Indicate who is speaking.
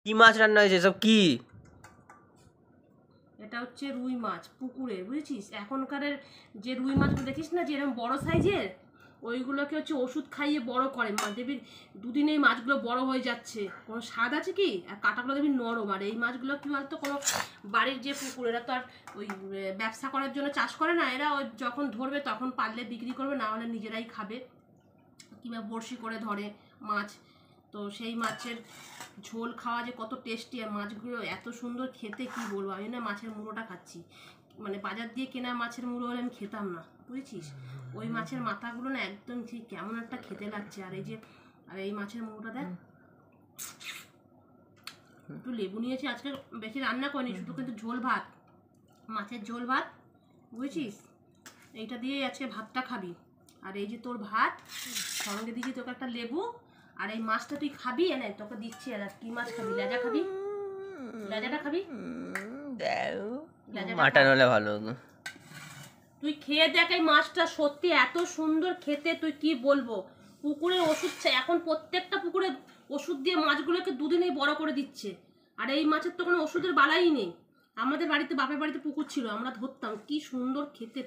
Speaker 1: কি মাছ রান্না হয়েছে সব? কি
Speaker 2: এটা হচ্ছে রুই মাছ পুকুরের, বুঝেছিস? এখনকার যে রুই মাছগুলো দেখিস না, যে এরকম বড় সাইজের, ওইগুলোকে হচ্ছে ওষুধ খাইয়ে বড় করে। দেখবি দুদিনে এই মাছগুলো বড় হয়ে যাচ্ছে, কোনো স্বাদ আছে কি? আর কাঁটাগুলো দেখবি নরম। আর এই মাছগুলো কি বলতো, কোনো বাড়ির যে পুকুর, এরা তো আর ওই ব্যবসা করার জন্য চাষ করে না, এরা ওই যখন ধরবে তখন পারলে বিক্রি করবে, না হলে নিজেরাই খাবে, কিংবা বড়শি করে ধরে মাছ। তো সেই মাছের ঝোল খাওয়া যে কত টেস্টি, আর মাছগুলো এত সুন্দর খেতে, কি বলবো। আমি না মাছের মুড়োটা খাচ্ছি, মানে বাজার দিয়ে কেনা মাছের মুড়ো হলে আমি খেতাম না, বুঝেছিস? ওই মাছের মাথাগুলো না একদম ঠিক কেমন একটা খেতে লাগছে। আর এই মাছের মুড়োটা দেখ, একটু লেবু নিয়েছি, আজকে বেশি রান্না করিনি, শুধু কিন্তু ঝোল ভাত, মাছের ঝোল ভাত, বুঝেছিস? এইটা দিয়ে আজকে ভাতটা খাবি। আর এই যে তোর ভাত, সঙ্গে দিচ্ছি তোকে একটা লেবু, আর এই মাছটা তুই খাবি, এনে তোকে দিচ্ছি। আর কি মাছ খাবি? লেজা খাবি? লেজাটা খাবি?
Speaker 1: মাটন হলে ভালো হতো।
Speaker 2: তুই খেয়ে দেখ এই মাছটা, সত্যি এত সুন্দর খেতে, তুই কি বলবো। পুকুরের ওষুধ এখন প্রত্যেকটা পুকুরে ওষুধ দিয়ে মাছগুলোকে দুদিনেই বড় করে দিচ্ছে। আর এই মাছের তো কোনো ওষুধের বালাই নেই। আমাদের বাড়িতে, বাপের বাড়িতে পুকুর ছিল, আমরা ধরতাম, কি সুন্দর খেতে।